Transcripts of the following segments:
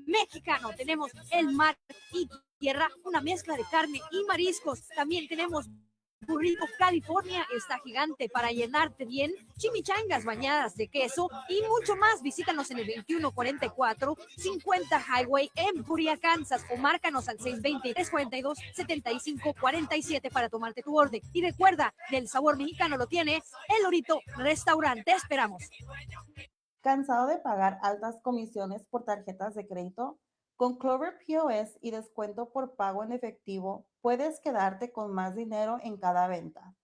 mexicano. Tenemos el mar y tierra, una mezcla de carne y mariscos. También tenemos burrito California, está gigante para llenarte bien, chimichangas bañadas de queso y mucho más. Visítanos en el 2144 50 Highway en Puria, Kansas, o márcanos al 620-342-7547 para tomarte tu orden. Y recuerda, del sabor mexicano lo tiene El Lorito Restaurante. Te esperamos. ¿Cansado de pagar altas comisiones por tarjetas de crédito? Con Clover POS y descuento por pago en efectivo, puedes quedarte con más dinero en cada venta.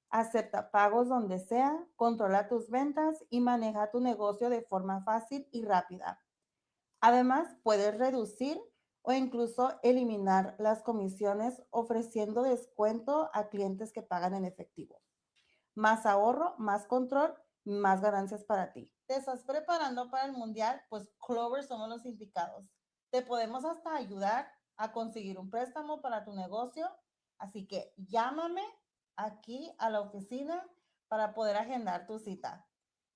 Acepta pagos donde sea, controla tus ventas y maneja tu negocio de forma fácil y rápida. Además, puedes reducir o incluso eliminar las comisiones ofreciendo descuento a clientes que pagan en efectivo. Más ahorro, más control, más ganancias para ti. ¿Te estás preparando para el mundial? Pues Clover somos los indicados. Te podemos hasta ayudar a conseguir un préstamo para tu negocio. Así que llámame aquí a la oficina para poder agendar tu cita.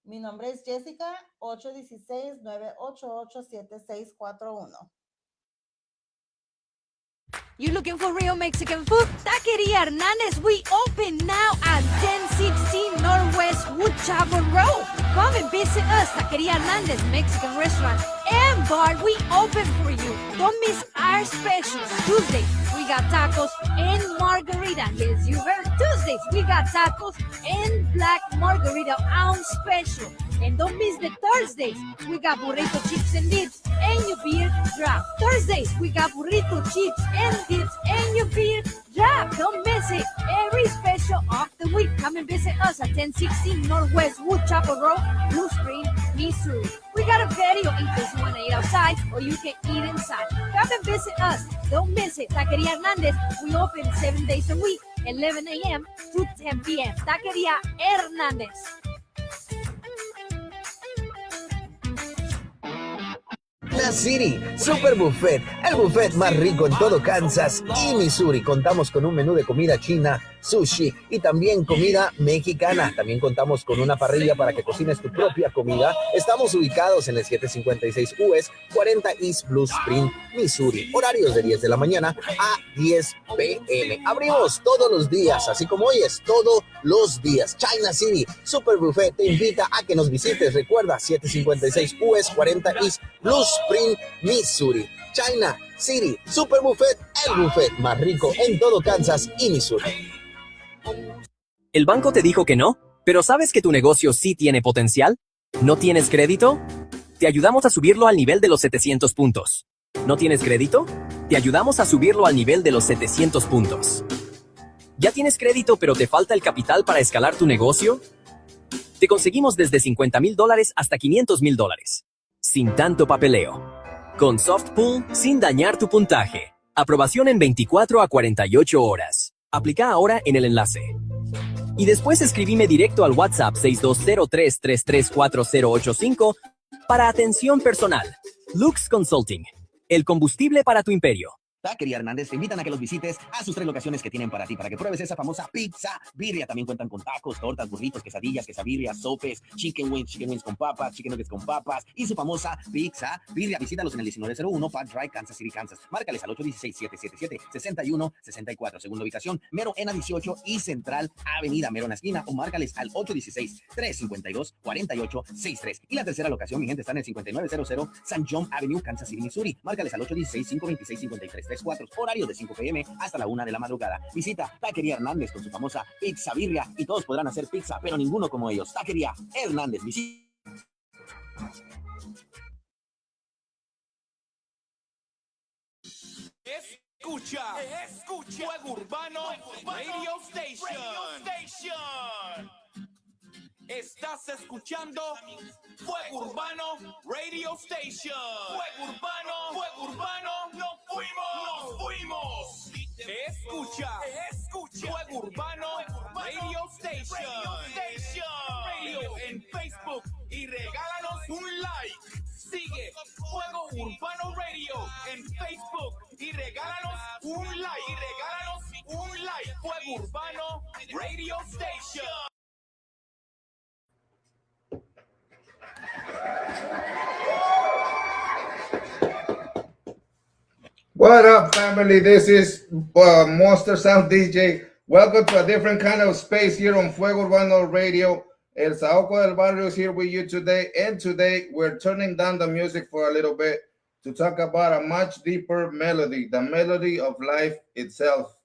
Mi nombre es Jessica, 816-988-7641. You looking for real Mexican food? Taqueria Hernandez, we open now at 1016 Northwest Wood Chapel Road. Come and visit us, Taqueria Hernandez Mexican Restaurant and Bar. We open for you. Don't miss our specials. Tuesday, we got tacos and margarita. Yes, you heard. Tuesdays, we got tacos and black margarita ounce special. And don't miss the Thursdays. We got burrito chips and dips and your beer drop. Thursdays, we got burrito chips and dips and your beer drop. Don't miss it. Every special of the week. Come and visit us at 1016 Northwest Wood Chapel Road, Blue Spring, Missouri. We got a patio in case you want to eat outside or you can eat inside. Come and visit us. Don't miss it. Taqueria Hernandez. We open 7 days a week, 11 a.m. to 10 p.m. Taqueria Hernandez. La City Super Buffet, el buffet más rico en todo Kansas y Missouri. Contamos con un menú de comida china, sushi y también comida mexicana. También contamos con una parrilla para que cocines tu propia comida. Estamos ubicados en el 756 US 40 East Blue Spring, Missouri. Horarios de 10 de la mañana a 10 p.m. Abrimos todos los días, así como hoy es todos los días. China City Super Buffet te invita a que nos visites. Recuerda, 756 US 40 East Blue Spring, Missouri. China City Super Buffet, el buffet más rico en todo Kansas y Missouri. ¿El banco te dijo que no? ¿Pero sabes que tu negocio sí tiene potencial? ¿No tienes crédito? Te ayudamos a subirlo al nivel de los 700 puntos. ¿No tienes crédito? Te ayudamos a subirlo al nivel de los 700 puntos. ¿Ya tienes crédito pero te falta el capital para escalar tu negocio? Te conseguimos desde $50,000 hasta $500,000. Sin tanto papeleo. Con SoftPool, sin dañar tu puntaje. Aprobación en 24 a 48 horas. Aplica ahora en el enlace. Y después escribime directo al WhatsApp 6203-334-085 para atención personal. Lux Consulting. El combustible para tu imperio. Taqueria Hernández te invitan a que los visites a sus 3 locaciones que tienen para ti, para que pruebes esa famosa pizza birria. También cuentan con tacos, tortas, burritos, quesadillas, quesabirrias, sopes, chicken wings con papas, chicken nuggets con papas y su famosa pizza birria. Visítalos en el 1901 Park Drive, Kansas City, Kansas. Márcales al 816-777-6164. Segunda ubicación, Mero Ena 18 y Central Avenida Mero en la esquina, o márcales al 816-352-4863. Y la tercera locación, mi gente, está en el 5900 St. John Avenue, Kansas City, Missouri. Márcales al 816-526-5334. Horario de 5 p.m. hasta la 1 de la madrugada. Visita Taqueria Hernández con su famosa pizza birria y todos podrán hacer pizza, pero ninguno como ellos. Taqueria Hernández. Escucha Fuego Urbano Radio Station. Estás escuchando Fuego Urbano Radio Station. Fuego Urbano, nos fuimos. Escucha Fuego Urbano Radio Station. En Facebook y regálanos un like. Sigue Fuego Urbano Radio en Facebook y regálanos un like. Fuego Urbano Radio Station. What up, family? This is Monster Sound DJ. Welcome to a different kind of space here on Fuego Urbano Radio. El Saoco del Barrio is here with you today. And today we're turning down the music for a little bit to talk about a much deeper melody, the melody of life itself.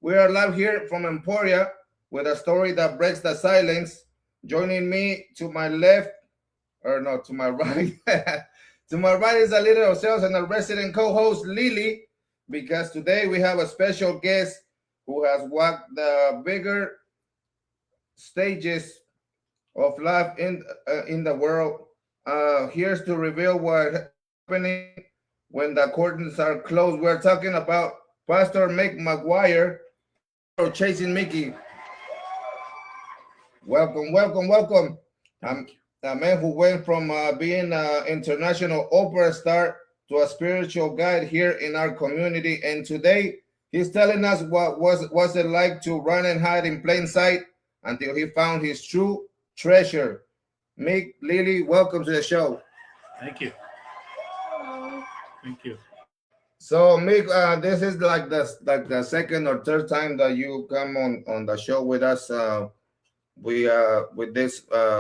We are live here from Emporia with a story that breaks the silence. Joining me to my left, or no, to my right. To my right is a leader of sales and a resident co-host, Lily, because today we have a special guest who has walked the bigger stages of life in the world. Here's to reveal what's happening when the curtains are closed. We're talking about Pastor Mcguire, or Chasing Mickey. Welcome, welcome, welcome. A man who went from being an international opera star to a spiritual guide here in our community. And today he's telling us what was it like to run and hide in plain sight until he found his true treasure. Mick, Lily, welcome to the show. Thank you. Thank you. So Mick, this is like the second or third time that you come on the show with us. We did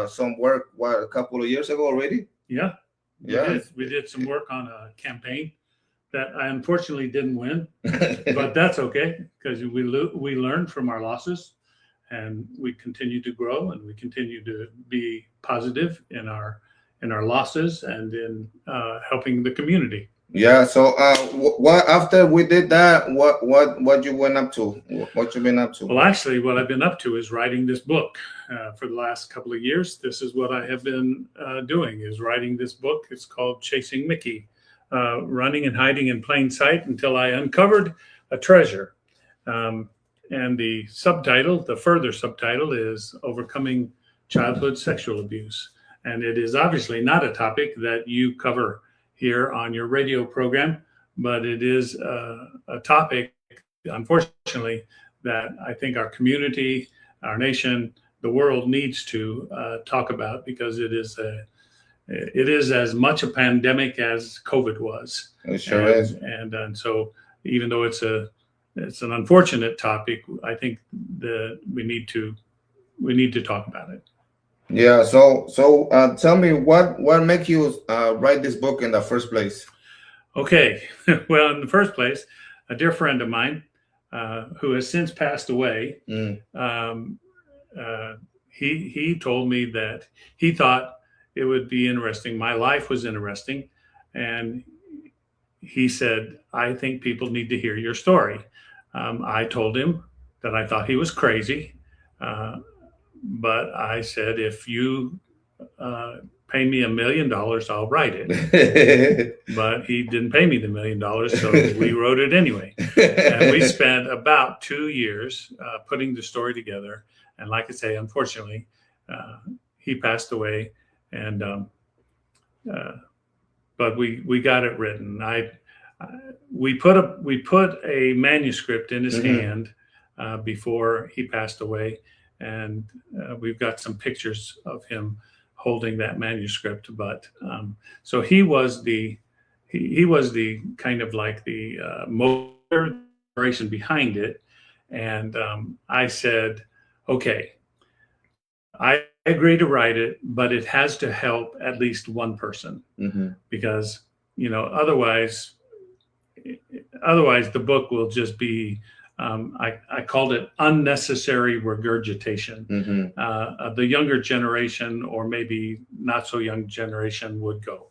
some work a couple of years ago already. Yeah. We did some work on a campaign that I unfortunately didn't win, but that's okay because we learned from our losses, and we continue to grow, and we continue to be positive in our losses and in helping the community. Yeah. So, what after we did that? What you went up to? What you been up to? Well, actually, what I've been up to is writing this book for the last couple of years. This is what I have been doing: is writing this book. It's called Chasing Mickey, running and hiding in plain sight until I uncovered a treasure. And the subtitle, the further subtitle, is Overcoming Childhood Sexual Abuse. And it is obviously not a topic that you cover here on your radio program, but it is a topic, unfortunately, that I think our community, our nation, the world needs to talk about, because it is as much a pandemic as COVID was. It sure is. And so, even though it's an unfortunate topic, I think that we need to talk about it. Yeah. So tell me what make you write this book in the first place? Okay. Well, in the first place, a dear friend of mine who has since passed away, he told me that he thought it would be interesting. My life was interesting. And he said, I think people need to hear your story. I told him that I thought he was crazy. But I said, if you pay me $1 million, I'll write it. But he didn't pay me the $1 million, so we wrote it anyway. And we spent about 2 years putting the story together. And like I say, unfortunately, he passed away. And but we got it written. We put a manuscript in his hand before he passed away. And we've got some pictures of him holding that manuscript. But so he was the kind of like the motivation behind it. And I said, okay, I agree to write it, but it has to help at least one person, because otherwise the book will just be. I called it unnecessary regurgitation. The younger generation, or maybe not so young generation, would go,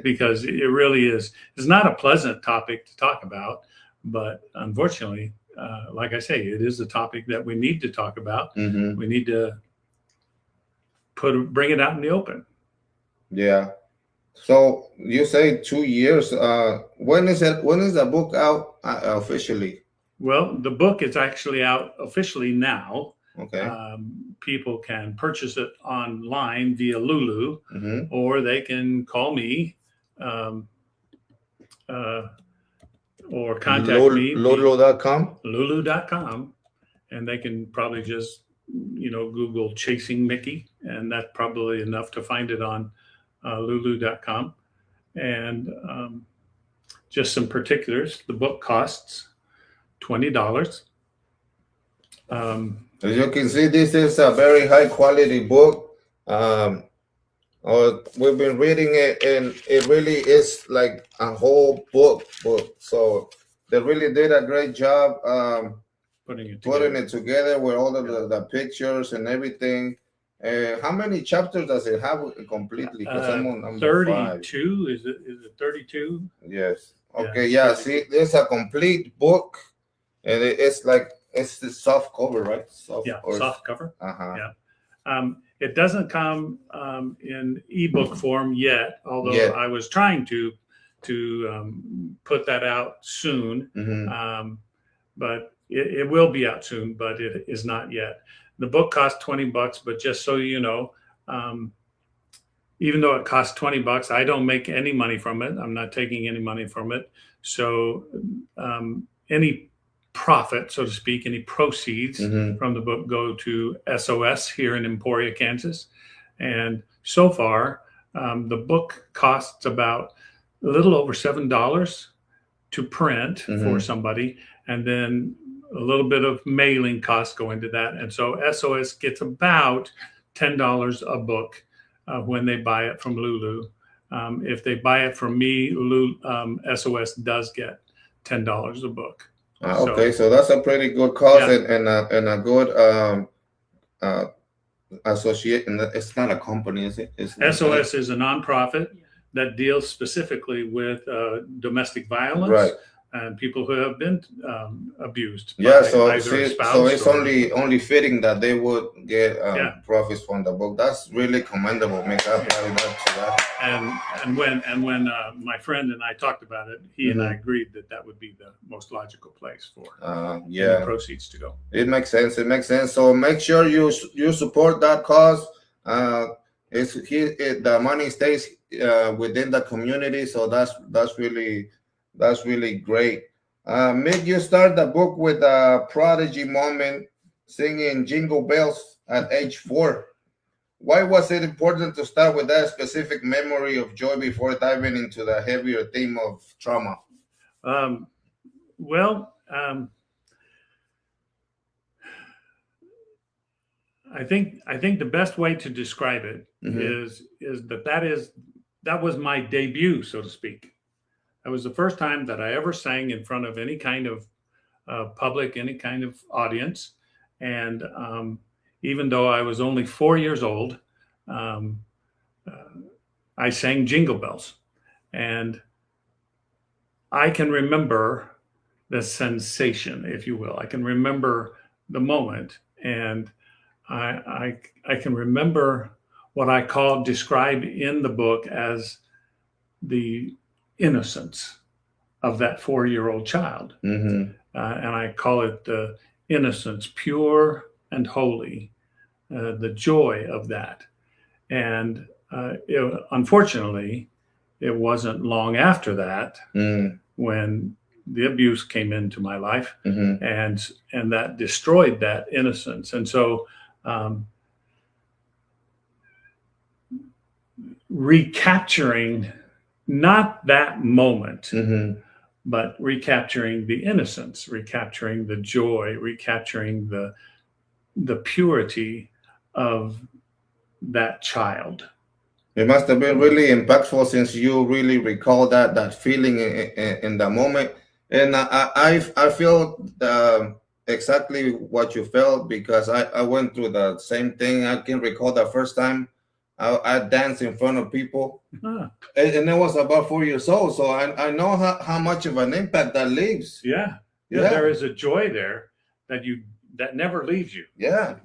because it really is. It's not a pleasant topic to talk about, but unfortunately, like I say, it is a topic that we need to talk about. We need to bring it out in the open. Yeah. So you say 2 years. When is the book out officially? Well, the book is actually out officially now. Okay. People can purchase it online via Lulu, or they can call me or contact me. Lulu.com? Lulu.com. And they can probably just, Google Chasing Mickey, and that's probably enough to find it on Lulu.com. And just some particulars. The book costs $20. As you can see, this is a very high quality book. We've been reading it, and it really is like a whole book. So they really did a great job Putting it together with all of the pictures and everything. How many chapters does it have completely? Because I'm on number 32. 5. Is it 32? Yes. Okay. Yeah, Yeah. See, there's a complete book, and it's the soft cover, right? Soft cover. Uh-huh. Yeah. It doesn't come in ebook form yet, although I was trying to put that out soon. Mm-hmm. But it will be out soon, but it is not yet. The book costs $20, but just so you know, even though it costs $20, I don't make any money from it. I'm not taking any money from it. So any profit, so to speak, any proceeds from the book go to SOS here in Emporia, Kansas. And so far, the book costs about a little over $7 to print for somebody, and then a little bit of mailing costs go into that. And so SOS gets about $10 a book when they buy it from Lulu. If they buy it from me, SOS does get $10 a book. Okay, so that's a pretty good cause and a good association. It's not a company, is it? SOS is a nonprofit that deals specifically with domestic violence, right, and people who have been abused. So it's only fitting that they would get profits from the book. That's really commendable. Make up to that. And when my friend and I talked about it, he and I agreed that would be the most logical place for the proceeds to go. It makes sense. So make sure you support that cause. The money stays within the community, so that's really great. Mick, you start the book with a prodigy moment, singing Jingle Bells at age 4. Why was it important to start with that specific memory of joy before diving into the heavier theme of trauma? I think the best way to describe it is that was my debut, so to speak. That was the first time that I ever sang in front of any kind of public, any kind of audience. And even though I was only 4 years old, I sang Jingle Bells. And I can remember the sensation, if you will. I can remember the moment. And I can remember what I describe in the book as the innocence of that 4-year-old child. And I call it the innocence, pure and holy, the joy of that. And unfortunately, it wasn't long after that when the abuse came into my life, and that destroyed that innocence. And so recapturing not that moment, but recapturing the innocence, recapturing the joy, recapturing the purity of that child. It must have been really impactful, since you really recall that feeling in the moment. And I feel exactly what you felt, because I went through the same thing. I can recall the first time I danced in front of people, and it was about 4 years old. So I know how much of an impact that leaves. Yeah. There is a joy there that never leaves you. Yeah.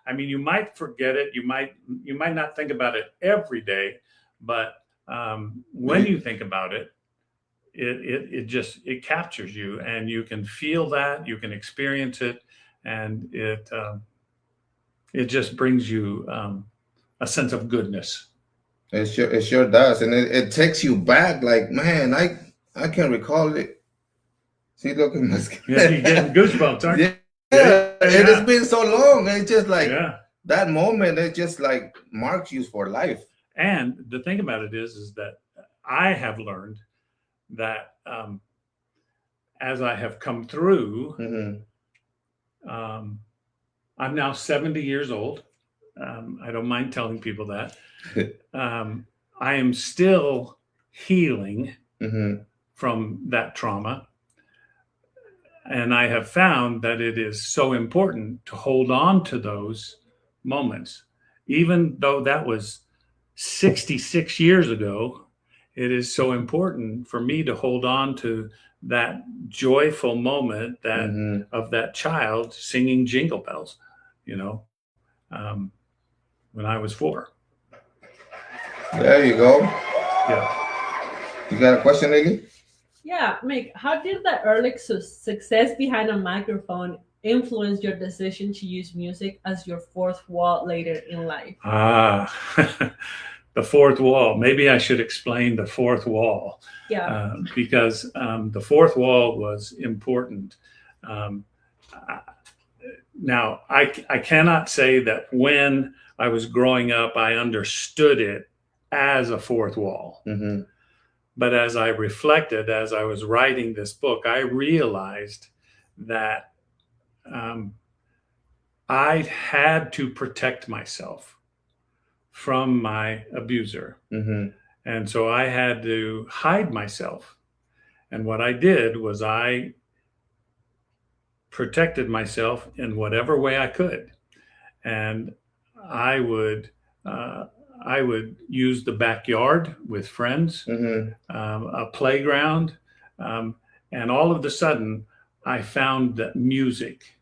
I mean, you might forget it. You might not think about it every day, but when you think about it, it captures you, and you can feel that, you can experience it, and it just brings you a sense of goodness. It sure does, and it takes you back. Like, man, I can recall it. See, look at my skin. Yeah, you're getting goosebumps, aren't you? It has been so long. It's just like that moment. It just like marks you for life. And the thing about it is that I have learned that as I have come through, I'm now 70 years old. I don't mind telling people that. I am still healing from that trauma. And I have found that it is so important to hold on to those moments. Even though that was 66 years ago, it is so important for me to hold on to that joyful moment that of that child singing Jingle Bells, you know, when I was 4. There you go. Yeah. You got a question, Lily? Yeah, Mick, how did the early success behind a microphone influence your decision to use music as your fourth wall later in life? The fourth wall. Maybe I should explain the fourth wall. Yeah. Because the fourth wall was important. Now, I cannot say that when I was growing up, I understood it as a fourth wall. But as I reflected, as I was writing this book, I realized that I had to protect myself from my abuser. And so I had to hide myself. And what I did was I protected myself in whatever way I could. And I would use the backyard with friends, a playground. And all of a sudden, I found that music,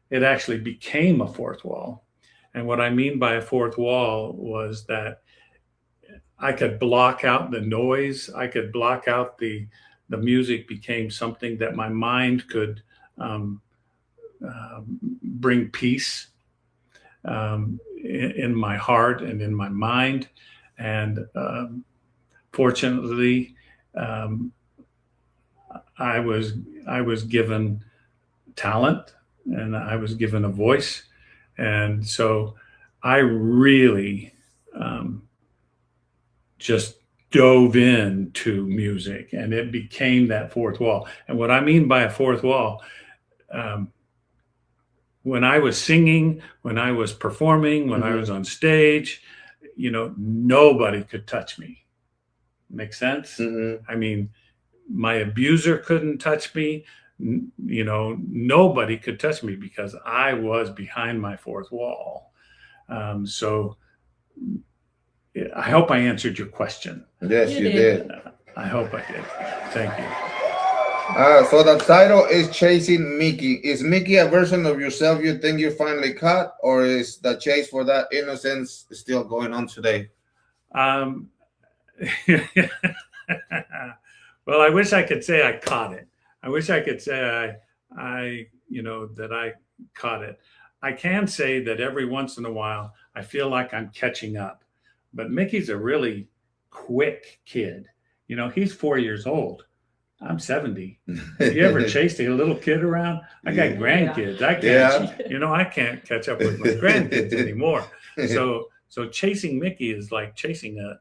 it actually became a fourth wall. And what I mean by a fourth wall was that I could block out the noise. I could block out the music became something that my mind could bring peace in my heart and in my mind. And fortunately, I was given talent and I was given a voice. And so I really just dove into music, and it became that fourth wall. And what I mean by a fourth wall, when I was singing, when I was performing, when I was on stage, you know, nobody could touch me. Make sense? I mean, my abuser couldn't touch me. You know, nobody could touch me because I was behind my fourth wall. So I hope I answered your question. Yes, you did. I hope I did. Thank you. So the title is Chasing Mickey. Is Mickey a version of yourself you think you finally caught, or is the chase for that innocence still going on today? Well, I wish I could say I caught it. I wish I could say I that I caught it. I can say that every once in a while I feel like I'm catching up. But Mickey's a really quick kid. You know, he's 4 years old. I'm 70. Have you ever chased a little kid around? I got grandkids. I can't, I can't catch up with my grandkids anymore. So chasing Mickey is like chasing a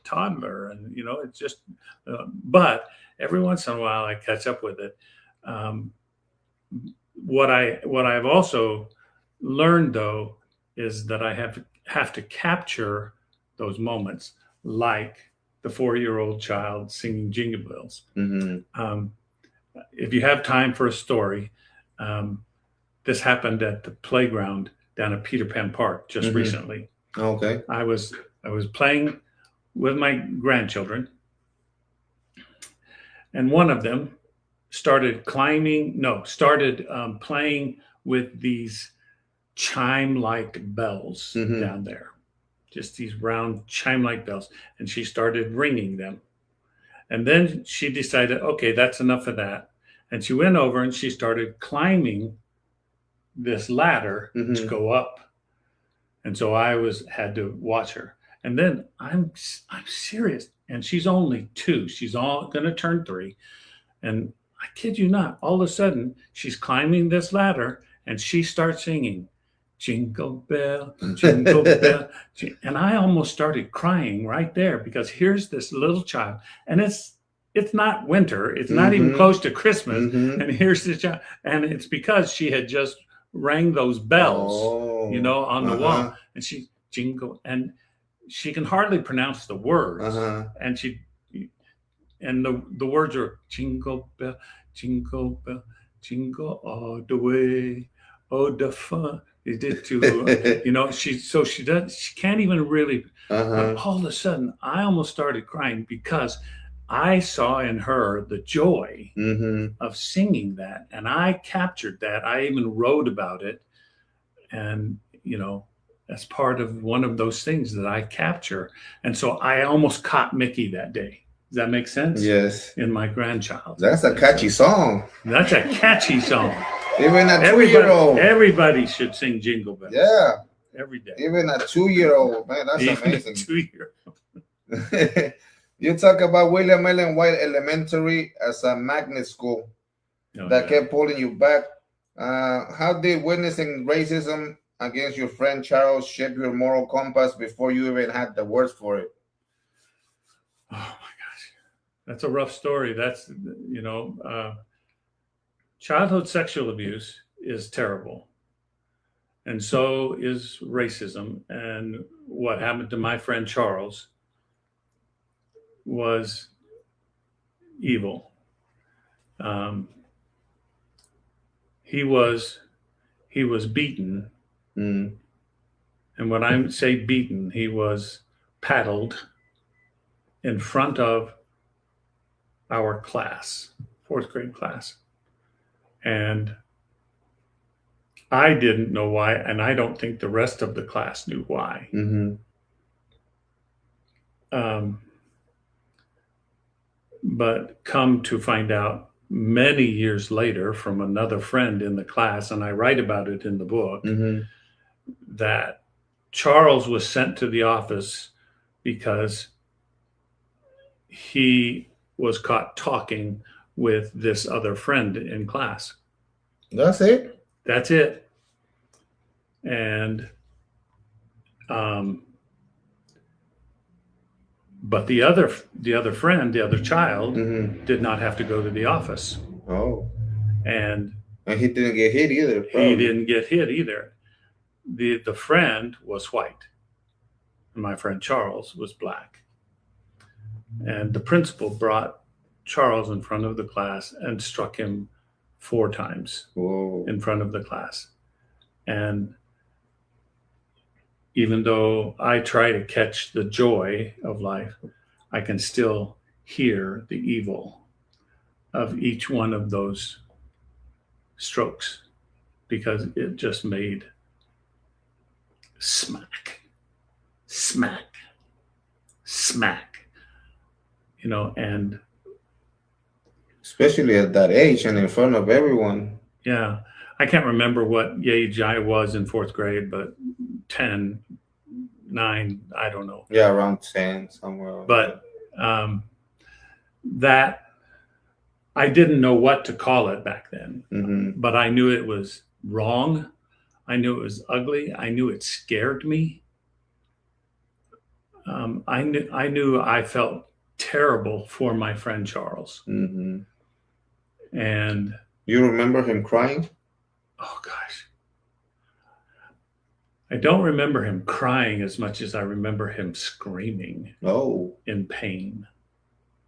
toddler, and it's just. But every once in a while, I catch up with it. What I've also learned though is that I have to capture those moments, like the 4-year-old child singing Jingle Bells. If you have time for a story, this happened at the playground down at Peter Pan Park just recently. Okay. I was playing with my grandchildren, and one of them started playing with these chime-like bells down there. Just these round chime-like bells. And she started ringing them. And then she decided, okay, that's enough of that. And she went over and she started climbing this ladder to go up. And so I had to watch her. And then I'm serious. And she's only 2. She's going to turn 3. And I kid you not, all of a sudden she's climbing this ladder and she starts singing, Jingle Bell, Jingle Bell. And I almost started crying right there, because here's this little child, and it's it's not winter. It's not even close to Christmas. Mhm. And here's the child. And it's because she had just rang those bells, you know, on the wall. And she jingle, and she can hardly pronounce the words. And the words are jingle bell, jingle all the way. Oh, the fun it did to, you know, she can't even really, but all of a sudden I almost started crying because I saw in her the joy of singing that. And I captured that. I even wrote about it. And, you know, that's part of one of those things that I capture. And so I almost caught Mickey that day. Does that make sense? Yes. In my grandchild. That's a catchy song. That's a catchy song. Even a 2-year-old. Everybody should sing Jingle Bells. Yeah. Every day. Even a 2-year-old. Man, that's Even amazing. A 2-year-old. You talk about William Ellen White Elementary as a magnet school that kept pulling you back. How did witnessing racism against your friend Charles shape your moral compass before you even had the words for it? Oh my gosh, that's a rough story. That's, you know, childhood sexual abuse is terrible. And so is racism. And what happened to my friend Charles was evil. He was beaten. And when I say beaten, he was paddled in front of our class, 4th grade class. And I didn't know why, and I don't think the rest of the class knew why. But come to find out many years later from another friend in the class, and I write about it in the book, that Charles was sent to the office because he was caught talking with this other friend in class. That's it? That's it. And but the other friend, the other child, did not have to go to the office. Oh. And he didn't get hit either. Probably. He didn't get hit either. The friend was white, and my friend Charles was black. And the principal brought Charles in front of the class and struck him 4 times in front of the class. And even though I try to catch the joy of life, I can still hear the evil of each one of those strokes, because it just made smack, smack, smack, you know, and especially at that age and in front of everyone. Yeah. I can't remember what age I was in 4th grade, but 10, 9, I don't know. Yeah, around 10 somewhere. But that, I didn't know what to call it back then, but I knew it was wrong. I knew it was ugly. I knew it scared me. I knew I felt terrible for my friend Charles. And you remember him crying? Oh gosh. I don't remember him crying as much as I remember him screaming. In pain.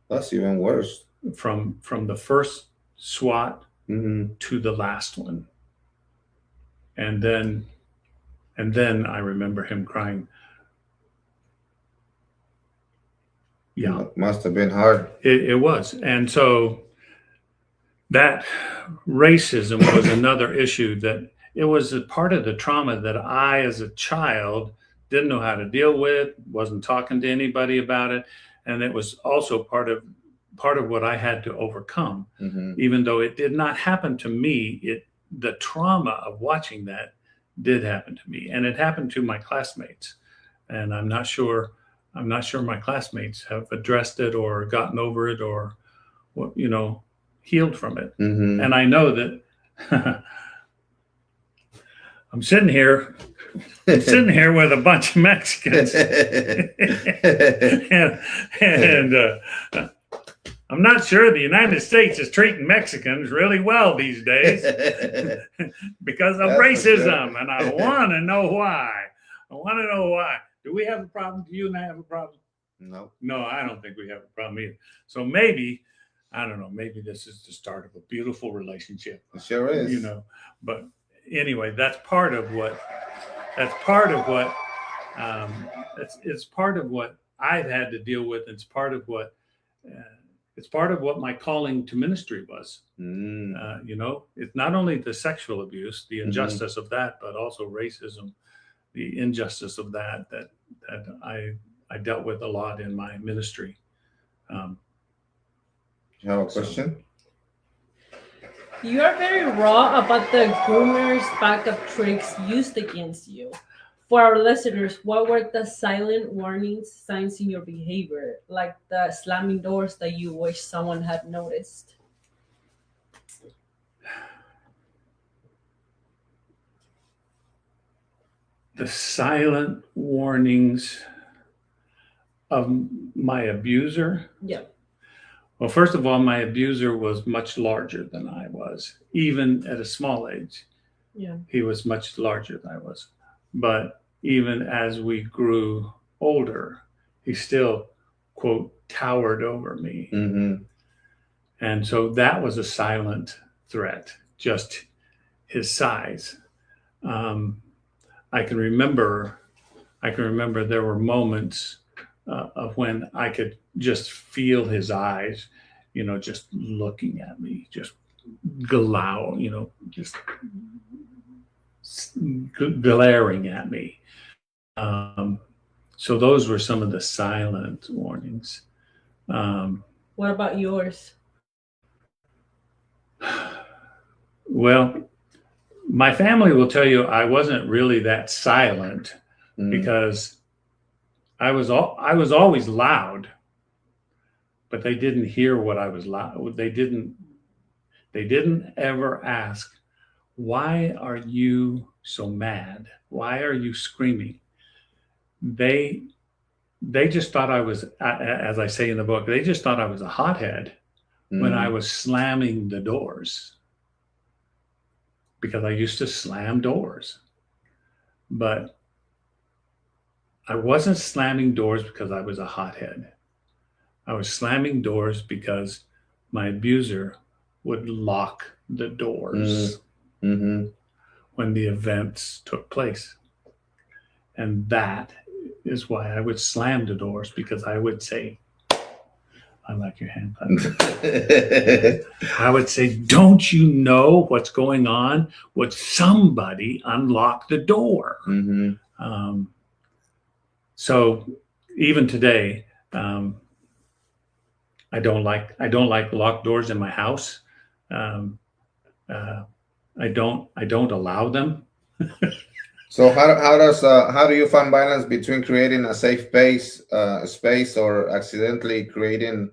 That's even worse. From the first SWAT to the last one. And then I remember him crying. Yeah. It must have been hard. It was. And so that racism was another issue, that it was a part of the trauma that I, as a child, didn't know how to deal with, wasn't talking to anybody about it. And it was also part of what I had to overcome. Even though it did not happen to me, the trauma of watching that did happen to me. And it happened to my classmates. And I'm not sure my classmates have addressed it or gotten over it or, you know, healed from it. And I know that I'm sitting here with a bunch of Mexicans, and I'm not sure the United States is treating Mexicans really well these days because of That's for racism, sure. and I want to know why. Do we have a problem? Do you and I have a problem? No. No, I don't think we have a problem either. So maybe, I don't know, maybe this is the start of a beautiful relationship. It sure is. You know, but anyway, that's part of what it's part of what I've had to deal with. It's part of what my calling to ministry was. You know, it's not only the sexual abuse, the injustice of that, but also racism, the injustice of that I dealt with a lot in my ministry. You have a question? You are very raw about the groomers' backup tricks used against you. For our listeners, what were the silent warning signs in your behavior, like the slamming doors that you wish someone had noticed? The silent warnings of my abuser? Yeah. Well, first of all, my abuser was much larger than I was, even at a small age. Yeah. He was much larger than I was. But even as we grew older, he still, quote, towered over me. And so that was a silent threat, just his size. I can remember there were moments of when I could just feel his eyes, you know, just looking at me, just glow, you know, just glaring at me. So those were some of the silent warnings. What about yours? Well, my family will tell you I wasn't really that silent because I was always loud, but they didn't hear what I was loud. They didn't ever ask, why are you so mad? Why are you screaming? They just thought I was, as I say in the book, they just thought I was a hothead when I was slamming the doors, because I used to slam doors. But I wasn't slamming doors because I was a hothead. I was slamming doors because my abuser would lock the doors when the events took place. And that is why I would slam the doors, because I would say, I like your hand. I would say, don't you know what's going on? Would somebody unlock the door? So even today, I don't like locked doors in my house. I don't allow them. So how do you find balance between creating a safe space or accidentally creating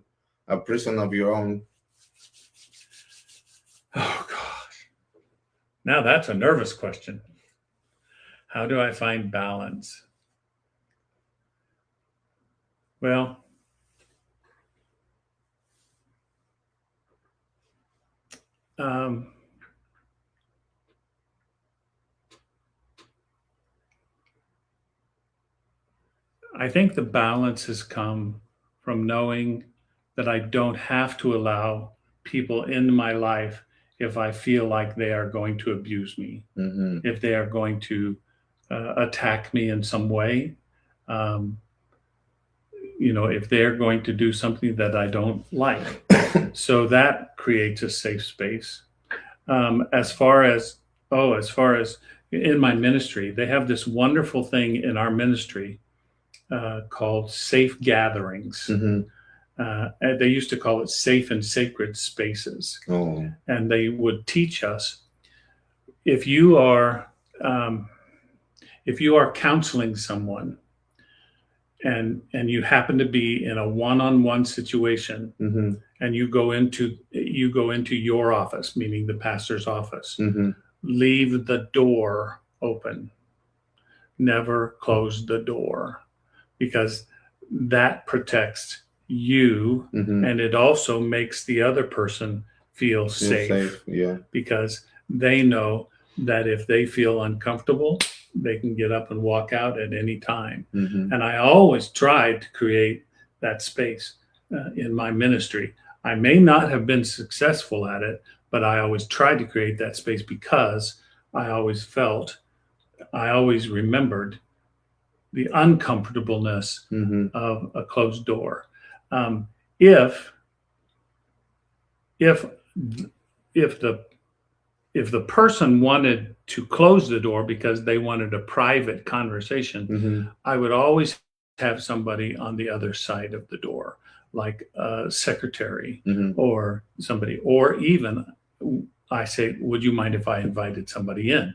a prison of your own? Oh gosh. Now that's a nervous question. How do I find balance? Well, I think the balance has come from knowing that I don't have to allow people in my life if I feel like they are going to abuse me, if they are going to attack me in some way, you know, if they're going to do something that I don't like. So that creates a safe space. As far as in my ministry, they have this wonderful thing in our ministry called safe gatherings. They used to call it safe and sacred spaces. And they would teach us, if you are counseling someone and you happen to be in a one-on-one situation, and you go into your office, meaning the pastor's office, leave the door open. Never close the door, because that protects you, Mhm. and it also makes the other person feel Feel safe Yeah. because they know that if they feel uncomfortable, they can get up and walk out at any time. Mhm. And I always tried to create that space in my ministry. I may not have been successful at it, but I always tried to create that space because I always remembered the uncomfortableness Mhm. of a closed door. If if if the person wanted to close the door because they wanted a private conversation, Mhm. I would always have somebody on the other side of the door, like a secretary Mhm. or somebody, or even I say, would you mind if I invited somebody in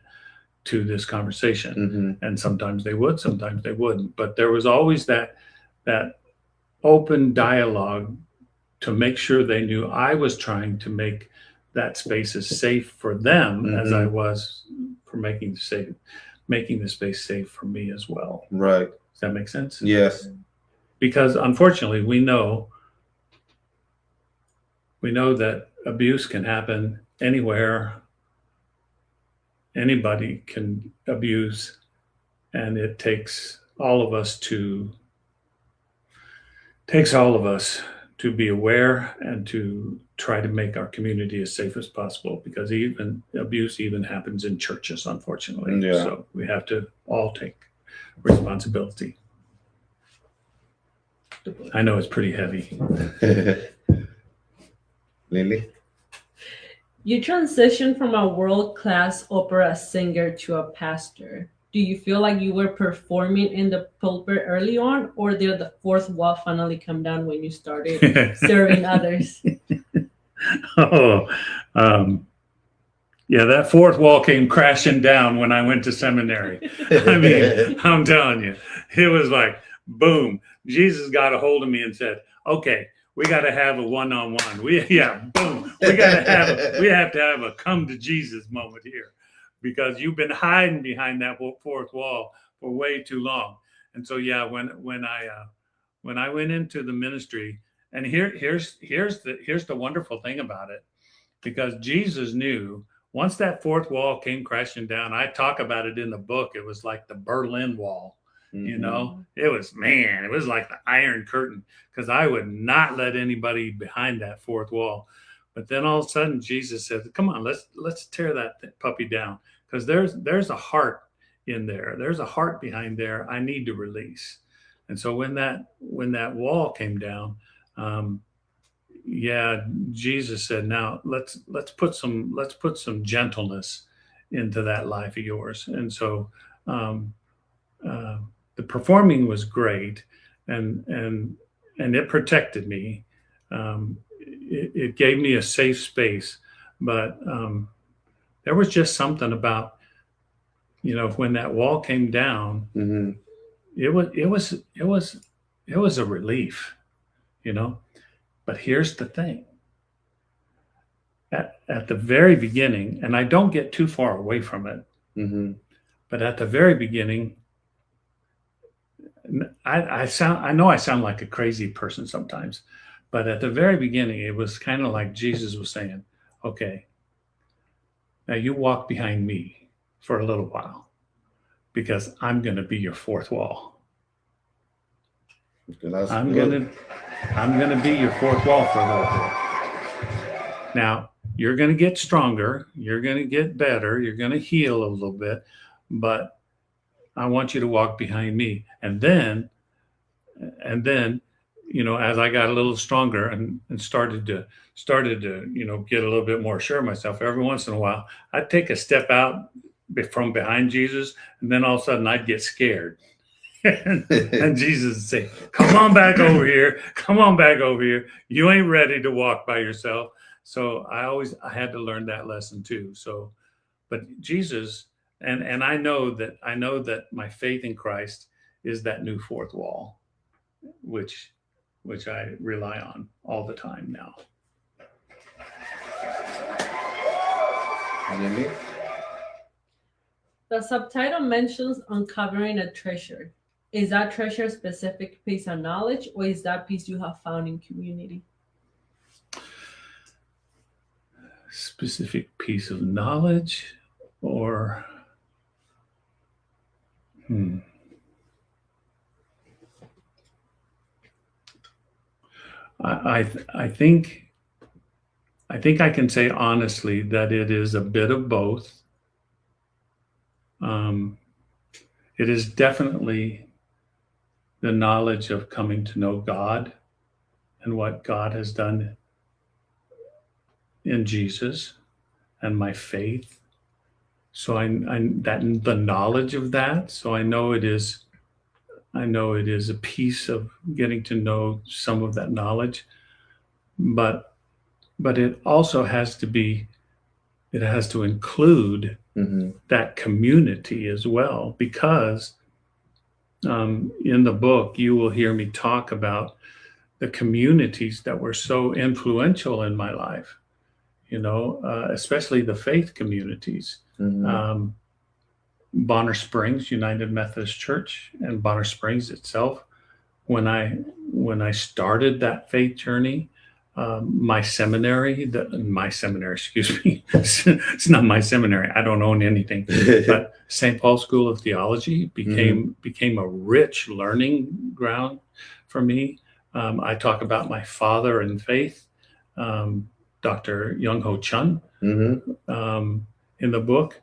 to this conversation? Mhm. And sometimes they would, sometimes they wouldn't. But there was always that open dialogue to make sure they knew I was trying to make that space as safe for them as I was for making the space safe for me as well. Right. Does that make sense? Yes. Because unfortunately, we know that abuse can happen anywhere. Anybody can abuse, and it takes all of us to be aware and to try to make our community as safe as possible, because even abuse even happens in churches, unfortunately. Yeah. So we have to all take responsibility. I know it's pretty heavy. Lily? You transitioned from a world-class opera singer to a pastor. Do you feel like you were performing in the pulpit early on, or did the fourth wall finally come down when you started serving others? Yeah, that fourth wall came crashing down when I went to seminary. I mean, I'm telling you, it was like, boom, Jesus got a hold of me and said, okay, we got to have a one-on-one. We have to have a come to Jesus moment here, because you've been hiding behind that fourth wall for way too long. And so, yeah, when I went into the ministry, and here's the wonderful thing about it, because Jesus knew once that fourth wall came crashing down. I talk about it in the book. It was like the Berlin Wall. You know, it was like the Iron Curtain, because I would not let anybody behind that fourth wall. But then all of a sudden, Jesus said, "Come on, let's tear that puppy down, because there's a heart in there. There's a heart behind there. I need to release." And so when that wall came down, yeah, Jesus said, "Now let's put some gentleness into that life of yours." And so uh, the performing was great, and it protected me. It gave me a safe space, but there was just something about, when that wall came down, it was a relief, But here's the thing. At the very beginning, and I don't get too far away from it, but at the very beginning, I know I sound like a crazy person sometimes, but at the very beginning, it was kind of like Jesus was saying, okay, now you walk behind me for a little while, because I'm going to be your fourth wall. I'm going to be your fourth wall for a little bit. Now, you're going to get stronger. You're going to get better. You're going to heal a little bit, but I want you to walk behind me. And then, as I got a little stronger and started to, get a little bit more sure of myself, every once in a while, I'd take a step out from behind Jesus, and then all of a sudden I'd get scared. And Jesus would say, come on back over here. Come on back over here. You ain't ready to walk by yourself. So I had to learn that lesson too. So, but Jesus, and I know that my faith in Christ is that new fourth wall, which I rely on all the time now. The subtitle mentions uncovering a treasure. Is that treasure a specific piece of knowledge, or is that piece you have found in community? Specific piece of knowledge, or I think I can say honestly that it is a bit of both. It is definitely the knowledge of coming to know God and what God has done in Jesus and my faith. So I that the knowledge of that. So I know it is a piece of getting to know some of that knowledge, but it also has to be, it has to include that community as well, because in the book you will hear me talk about the communities that were so influential in my life, especially the faith communities. Bonner Springs United Methodist Church and Bonner Springs itself. When I started that faith journey, my seminary, excuse me, it's not my seminary. I don't own anything, but St. Paul School of Theology became a rich learning ground for me. I talk about my father in faith, Dr. Young Ho Chun, in the book.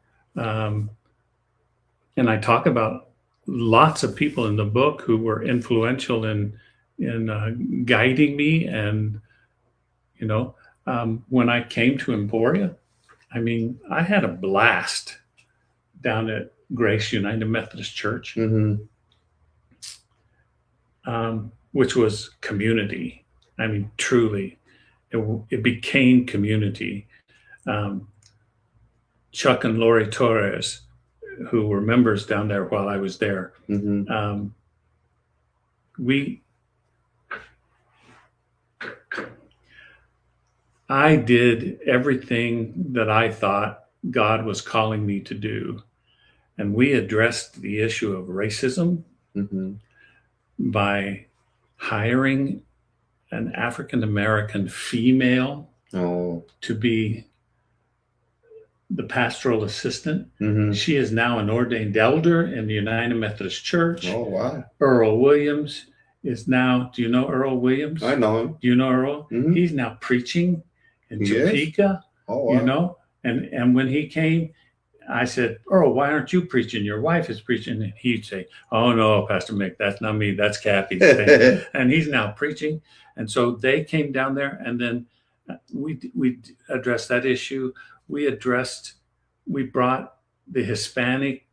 And I talk about lots of people in the book who were influential in guiding me. And, when I came to Emporia, I mean, I had a blast down at Grace United Methodist Church, which was community. I mean, truly, it became community. Chuck and Lori Torres, who were members down there while I was there, I did everything that I thought God was calling me to do. And we addressed the issue of racism by hiring an African-American female to be the pastoral assistant. She is now an ordained elder in the United Methodist Church. Oh, wow. Earl Williams is now, do you know Earl Williams? I know him. Do you know Earl? He's now preaching in Topeka, and when he came, I said, Earl, why aren't you preaching? Your wife is preaching. And he'd say, oh no, Pastor Mick, that's not me, that's Kathy's thing. And he's now preaching. And so they came down there, and then we addressed that issue. We brought the Hispanic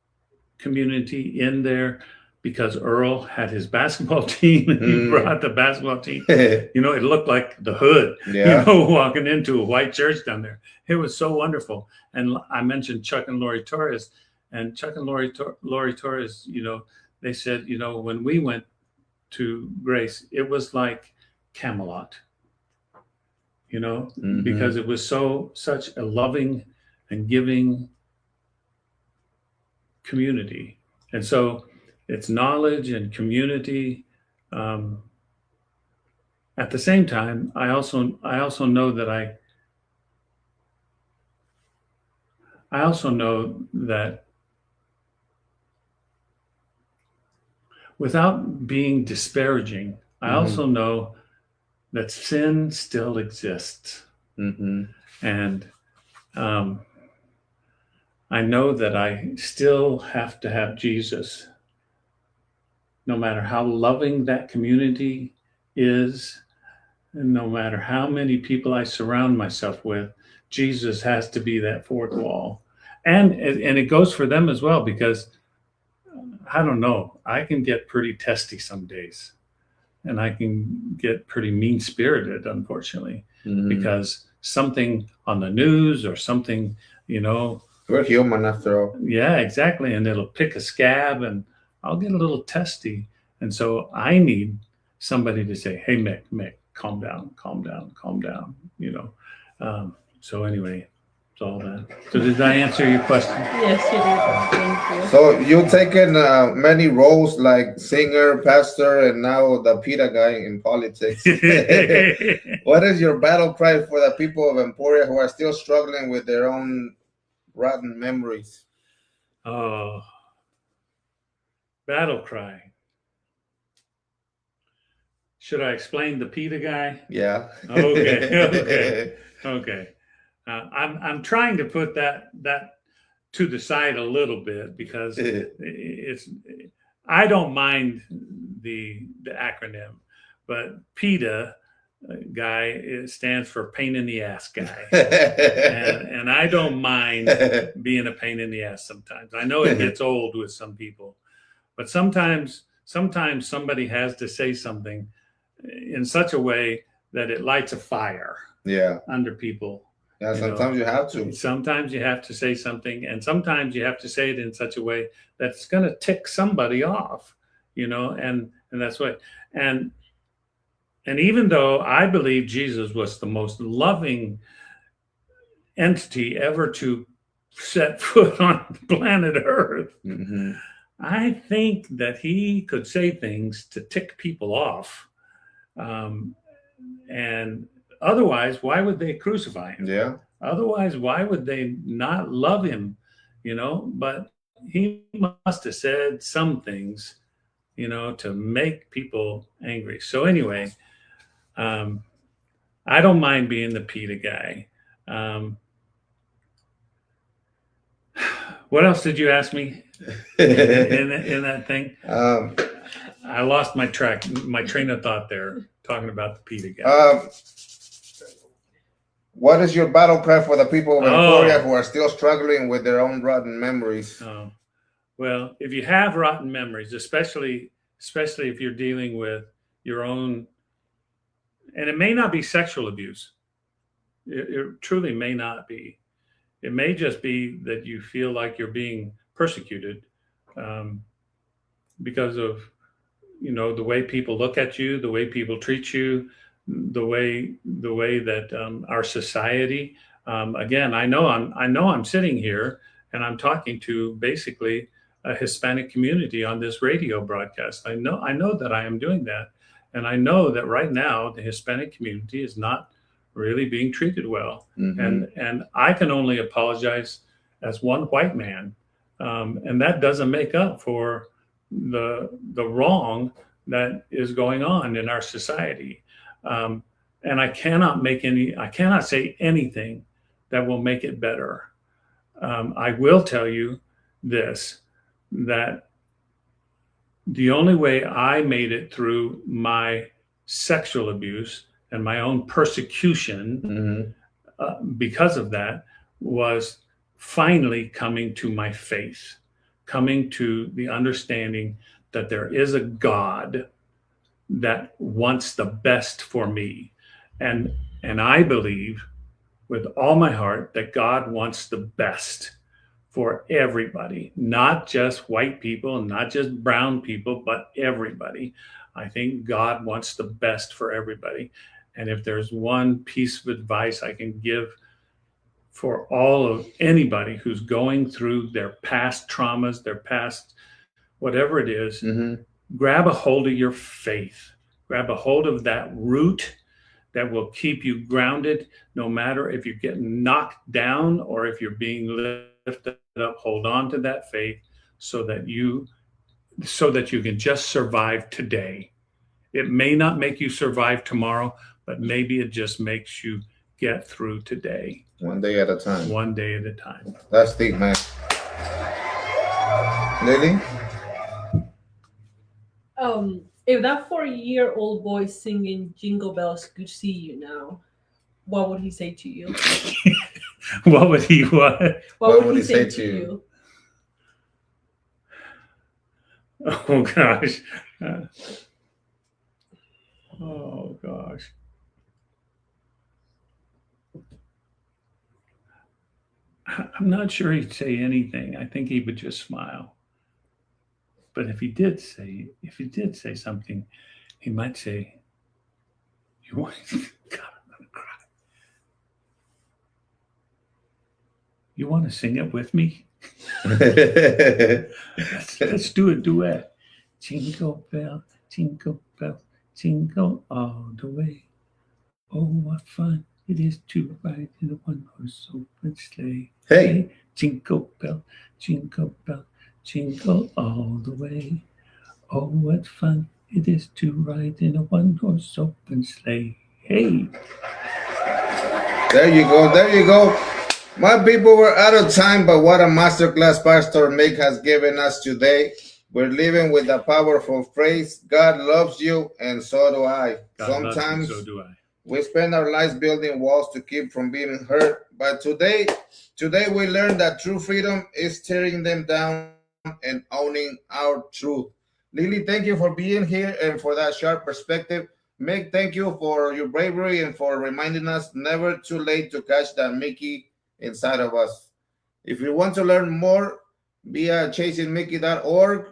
community in there because Earl had his basketball team, and he brought the basketball team. It looked like the hood, walking into a white church down there. It was so wonderful. And I mentioned Chuck and Lori Torres, and Chuck and Lori Torres, they said, when we went to Grace, it was like Camelot, because it was such a loving and giving community. And so it's knowledge and community. At the same time, I also know that I also know that without being disparaging, I also know that sin still exists. And I know that I still have to have Jesus, no matter how loving that community is, and no matter how many people I surround myself with, Jesus has to be that fourth wall. And it goes for them as well, because I don't know, I can get pretty testy some days, and I can get pretty mean-spirited, unfortunately, because something on the news or something, we're human after all. Yeah, exactly. And it'll pick a scab, and I'll get a little testy. And so I need somebody to say, hey, Mick, calm down. So anyway, It's all that. So did I answer your question? Yes, you did. Thank you. So you've taken many roles like singer, pastor, and now the PETA guy in politics. What is your battle cry for the people of Emporia who are still struggling with their own rotten memories? Oh, battle cry. Should I explain the PETA guy? Yeah. Okay. I'm trying to put that to the side a little bit because it's I don't mind the acronym, but PETA guy, it stands for pain in the ass guy, and I don't mind being a pain in the ass sometimes. I know it gets old with some people, but sometimes somebody has to say something in such a way that it lights a fire under people. Yeah, sometimes you have to. Sometimes you have to say something, and sometimes you have to say it in such a way that's going to tick somebody off, and that's what. And even though I believe Jesus was the most loving entity ever to set foot on planet Earth, I think that he could say things to tick people off. And otherwise, why would they crucify him? Yeah. Otherwise, why would they not love him? But he must have said some things, to make people angry. So anyway, I don't mind being the PETA guy. What else did you ask me in that thing? I lost my train of thought there, talking about the PETA guy. What is your battle cry for the people of Emporia who are still struggling with their own rotten memories? Well, if you have rotten memories, especially if you're dealing with your own, and it may not be sexual abuse. It truly may not be. It may just be that you feel like you're being persecuted because of, the way people look at you, the way people treat you, the way that our society. Again, I know I'm sitting here and I'm talking to basically a Hispanic community on this radio broadcast. I know that I am doing that, and I know that right now the Hispanic community is not really being treated well. And I can only apologize as one white man, and that doesn't make up for the wrong that is going on in our society. And I cannot say anything that will make it better. I will tell you this, that the only way I made it through my sexual abuse and my own persecution because of that was finally coming to my faith, coming to the understanding that there is a God that wants the best for me. And I believe with all my heart that God wants the best for everybody, not just white people, not just brown people, but everybody. I think God wants the best for everybody. And if there's one piece of advice I can give for all of anybody who's going through their past traumas, their past, whatever it is, grab a hold of your faith, grab a hold of that root that will keep you grounded, no matter if you're getting knocked down or if you're being lifted up. Hold on to that faith so that you can just survive today. It may not make you survive tomorrow, but maybe it just makes you get through today. One day at a time. One day at a time. That's deep, man. Lily? If that 4-year-old boy singing Jingle Bells could see you now, what would he say to you? What would he what? What would he say to you? Oh gosh. Oh gosh. I'm not sure he'd say anything. I think he would just smile. But if he did say something, he might say, "You want?" God, I'm gonna cry. You want to sing it with me? Let's do a duet. Jingle bell, jingle all the way. Oh, what fun it is to ride in a one-horse open sleigh. Hey. Jingle bell, jingle all the way. Oh, what fun it is to ride in a one-horse open sleigh. Hey. There you go. There you go. My people, we're out of time, but what a masterclass Pastor Mick has given us today. We're living with a powerful phrase, God loves you, and so do I. Sometimes so do I. we spend our lives building walls to keep from being hurt, but today we learned that true freedom is tearing them down and owning our truth. Lily, thank you for being here and for that sharp perspective. Mick, thank you for your bravery and for reminding us never too late to catch that Mickey inside of us. If you want to learn more, via chasingmickey.org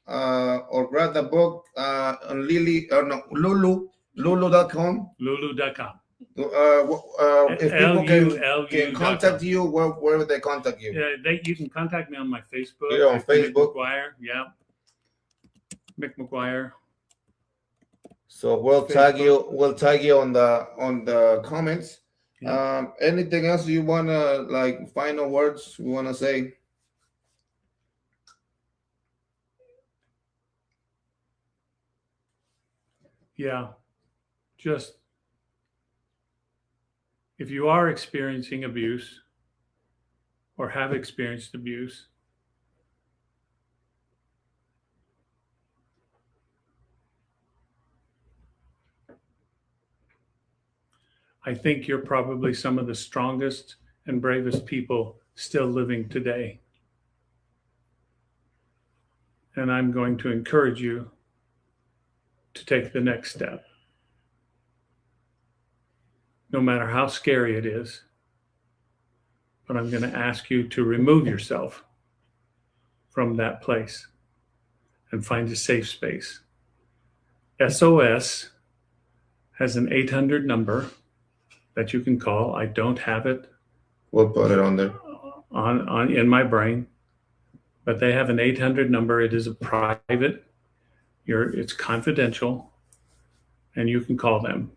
or grab the book on lulu.com. Lulu.com. If people can contact you, where would they contact you? Yeah, you can contact me on my Facebook. Here on Facebook. Mcguire, yeah. Mcguire. So we'll tag you. We'll tag you on the comments. Yeah. Anything else you wanna like? Final words you wanna say? Yeah. Just if you are experiencing abuse or have experienced abuse, I think you're probably some of the strongest and bravest people still living today. And I'm going to encourage you to take the next step. No matter how scary it is, but I'm going to ask you to remove yourself from that place and find a safe space. SOS has an 800 number that you can call. I don't have it. We'll put it on there. On in my brain, but they have an 800 number. It is a private. It's confidential, and you can call them.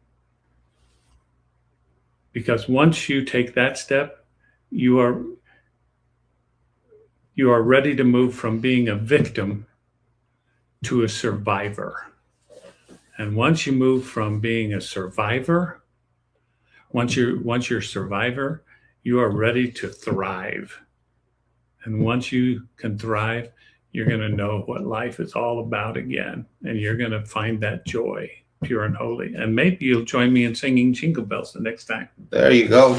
Because once you take that step, you are ready to move from being a victim to a survivor. And once you move from being a survivor, once you're a survivor, you are ready to thrive. And once you can thrive, you're going to know what life is all about again. And you're going to find that joy, pure and holy. And maybe you'll join me in singing Jingle Bells the next time. There you go.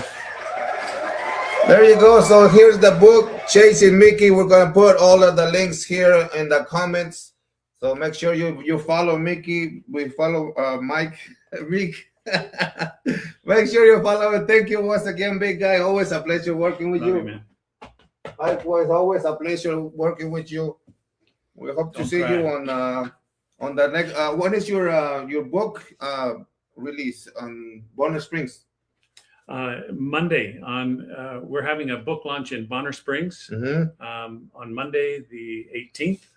There you go. So here's the book, Chasing Mickey. We're going to put all of the links here in the comments. So make sure you follow Mickey. We follow Mike. Rick. Make sure you follow it. Thank you once again, big guy. Always a pleasure working with you. Man. Likewise, always a pleasure working with you. We hope to see you on the next. When is your book release on Bonner Springs? Monday we're having a book launch in Bonner Springs on Monday the 18th.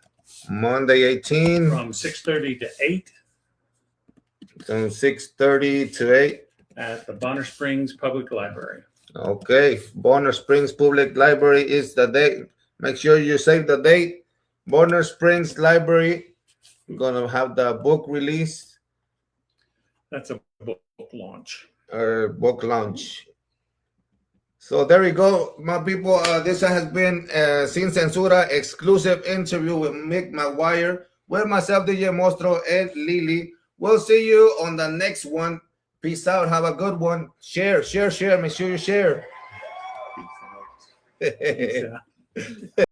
Monday 18 from 6:30 to 8. From 6:30 to 8 at the Bonner Springs Public Library. Okay, Bonner Springs Public Library is the date. Make sure you save the date. Bonner Springs Library. We're gonna have the book release. That's a book launch. Book launch. So there you go, my people. This has been Sin Censura exclusive interview with Mick Mcguire, with myself, DJ Mostro, and Lily. We'll see you on the next one. Peace out. Have a good one. Share. Make sure you share. Peace out.